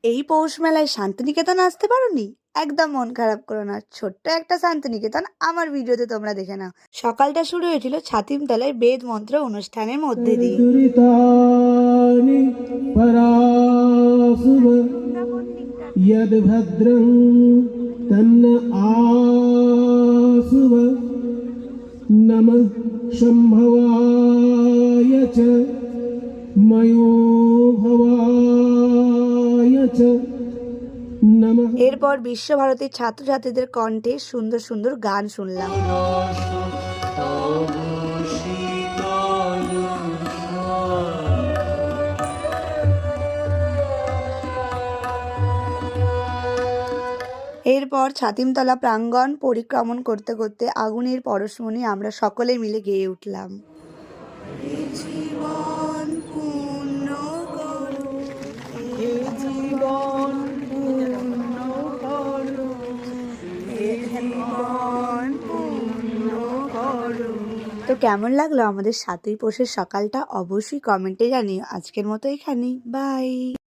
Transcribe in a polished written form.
এই পৌষ মেলায় শান্তিনিকেতন আসতে পারোনি? একদম মন খারাপ করো না, ছোট্ট একটা শান্তিনিকেতন আমার ভিডিওতে তোমরা দেখে নাও। সকালটা শুরু হয়েছিল ছাতিমতলায় বেদ মন্ত্র অনুষ্ঠানের মধ্যে দিয়ে। दुरितानि परासुव यद्भद्रं तन्न आसुव नमः शम्भवाय च मयोभवाय च नमः। এরপর বিশ্বভারতীর ছাত্রছাত্রীদের কণ্ঠে সুন্দর সুন্দর গান শুনলাম। এরপর ছাতিমতলা প্রাঙ্গণ পরিক্রমণ করতে করতে আগুনের পরশমণি আমরা সকলে মিলে গেয়ে উঠলাম। জীবন পূর্ণ করো, এ জীবন পূর্ণ করো, এ জীবন পূর্ণ করো। তো কেমন লাগলো আমাদের ৭ই পৌষের সকালটা? অবশ্যই কমেন্টে জানিও। আজকের মতো এখানেই, বাই।